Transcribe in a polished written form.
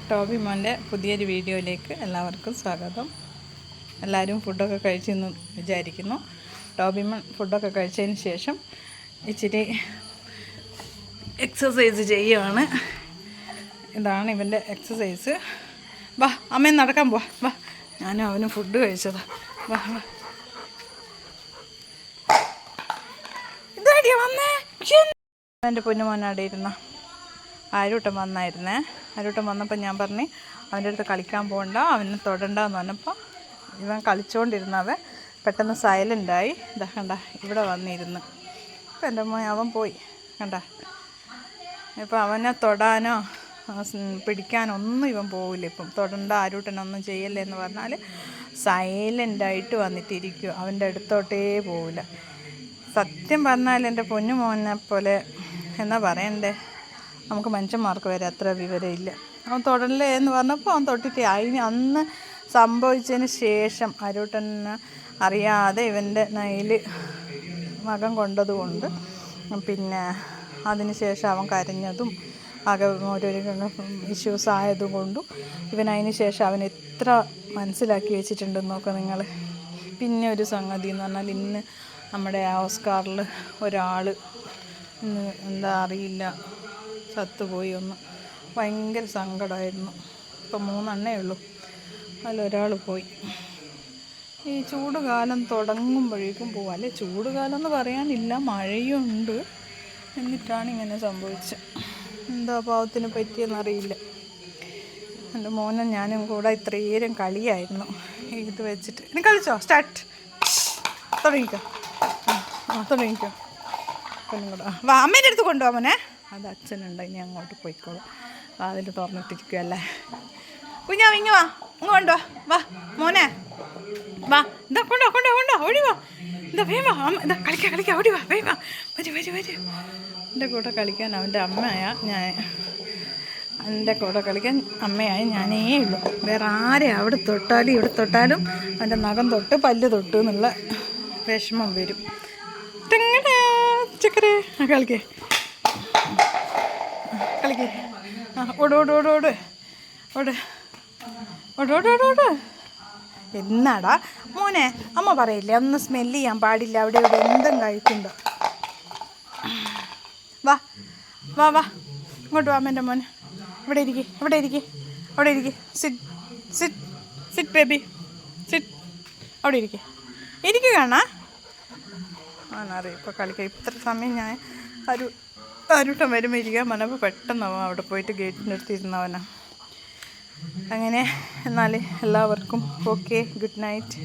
Toby മോൻ്റെ പുതിയൊരു വീഡിയോയിലേക്ക് എല്ലാവർക്കും സ്വാഗതം. എല്ലാവരും ഫുഡൊക്കെ കഴിച്ചെന്ന് വിചാരിക്കുന്നു. ടോബി മോൻ ഫുഡൊക്കെ കഴിച്ചതിന് ശേഷം ഇച്ചിരി എക്സസൈസ് ചെയ്യുകയാണ്. ഇതാണ് ഇവൻ്റെ എക്സസൈസ്. വാ അമ്മ നടക്കാൻ പോവാ. വാ, ഞാനും അവനും ഫുഡ് കഴിച്ചതാ. വാ വാ, ഇതാടിയാ വന്നേ. എൻ്റെ പൊന്നുമോനാടെ ഇരുന്ന ആരൂട്ടം വന്നായിരുന്നേ. ആരൂട്ടം വന്നപ്പോൾ ഞാൻ പറഞ്ഞു അവൻ്റെ അടുത്ത് കളിക്കാൻ പോകണ്ട, അവനെ തൊടണ്ടെന്ന് പറഞ്ഞപ്പോൾ ഇവൻ കളിച്ചുകൊണ്ടിരുന്നവൻ പെട്ടെന്ന് സൈലൻ്റായി. ഇതാ കണ്ട, ഇവിടെ വന്നിരുന്നു. ഇപ്പം എൻ്റെ മോൻ അവൻ പോയി കണ്ട. ഇപ്പം അവനെ തൊടാനോ പിടിക്കാനോ ഒന്നും ഇവൻ പോവില്ല. ഇപ്പം തൊടണ്ട, ആരൂട്ടനൊന്നും ചെയ്യല്ലേ എന്ന് പറഞ്ഞാൽ സൈലൻ്റായിട്ട് വന്നിട്ടിരിക്കും. അവൻ്റെ അടുത്തോട്ടേ പോവില്ല. സത്യം പറഞ്ഞാൽ എൻ്റെ പൊന്നു മോനെ പോലെ എന്നാ പറയണ്ടേ, നമുക്ക് മനുഷ്യന്മാർക്ക് വരെ അത്ര വിവരമില്ല. അവൻ തൊടല്ലേ എന്ന് പറഞ്ഞപ്പോൾ അവൻ തൊട്ടിട്ട് അന്ന് സംഭവിച്ചതിന് ശേഷം അരൂട്ടന് അറിയാതെ ഇവൻ്റെ നൈൽ നഖം കൊണ്ടതുകൊണ്ട് പിന്നെ അതിന് ശേഷം അവൻ കരഞ്ഞതും ഓരോരോ ഇഷ്യൂസ് ആയതുകൊണ്ടും ഇവൻ ശേഷം അവൻ എത്ര മനസ്സിലാക്കി വെച്ചിട്ടുണ്ടെന്ന് നോക്കുക നിങ്ങൾ. പിന്നെ ഒരു സംഗതി എന്ന് പറഞ്ഞാൽ ഇന്ന് നമ്മുടെ ഓസ്കാറിൽ ഒരാൾ എന്താ അറിയില്ല ചത്തുപോയി. ഒന്ന് ഭയങ്കര സങ്കടമായിരുന്നു. ഇപ്പം 3 എണ്ണേ ഉള്ളൂ, അതിലൊരാൾ പോയി. ഈ ചൂട് കാലം തുടങ്ങുമ്പോഴേക്കും പോവും. അല്ലേ, ചൂട് കാലം എന്ന് പറയാനില്ല, മഴയുണ്ട്. എന്നിട്ടാണ് ഇങ്ങനെ സംഭവിച്ചത്. എന്താ പാവത്തിന് പറ്റിയെന്നറിയില്ല. എൻ്റെ മോനും ഞാനും കൂടെ ഇത്രയേരം കളിയായിരുന്നു ഇത് വെച്ചിട്ട്. ഇനി കളിച്ചോ, സ്റ്റാർട്ട് തുടങ്ങിക്കോ. തുടങ്ങിക്കോ കൊല്ലും കൂടെ. വാ, അമ്മേൻ്റെ അടുത്ത് കൊണ്ടുപോകാൻ മോനെ. അത് അച്ഛനുണ്ട്, ഇനി അങ്ങോട്ട് പോയിക്കോളും. അതിൽ തുറന്നിട്ടിരിക്കുമല്ലേ. കുഞ്ഞാ ഇങ്ങ് വാ, ഇങ്ങ് കൊണ്ടുവാ. വാ മോനെ, വാ. ഇതാ കൊണ്ടോ ഓടി വാ. എന്താ വേഗം വാ. ഇതാ കളിക്കാം ഓടി വാ, വേഗം വാ. വരും. എൻ്റെ കൂടെ കളിക്കാൻ അവൻ്റെ അമ്മയാ ഞാൻ. എൻ്റെ കൂടെ കളിക്കാൻ അമ്മയായി ഞാനേ ഉള്ളൂ. വേറെ ആരെയും അവിടെ തൊട്ടാലും ഇവിടെ തൊട്ടാലും അവൻ്റെ നഖം തൊട്ട് പല്ല് തൊട്ട് എന്നുള്ള വിഷമം വരും. ചക്കരേ കളിക്കേ ഓട്. എന്നാടാ മോനെ, അമ്മ പറയില്ലേ ഒന്ന് സ്മെല്ല് ചെയ്യാൻ പാടില്ല, അവിടെ ഇവിടെ എന്തും കഴിക്കുന്നുണ്ടോ. വാ ഇങ്ങോട്ട് വാ അമ്മേൻ്റെ മോനെ. ഇവിടെ ഇരിക്കെ. Sit baby, sit. അവിടെ ഇരിക്കുക കാണാ. ആണറിയാം ഇപ്പോൾ കളിക്കാം. ഇത്ര സമയം ഞാൻ അരൂട്ടം വരുമ്പോൾ ഇരിക്കാൻ പറഞ്ഞപ്പോൾ പെട്ടെന്നാവും അവിടെ പോയിട്ട് ഗേറ്റിൻ്റെ അടുത്ത് ഇരുന്നവനാ. അങ്ങനെ എന്നാൽ എല്ലാവർക്കും ഓക്കെ, ഗുഡ് നൈറ്റ്.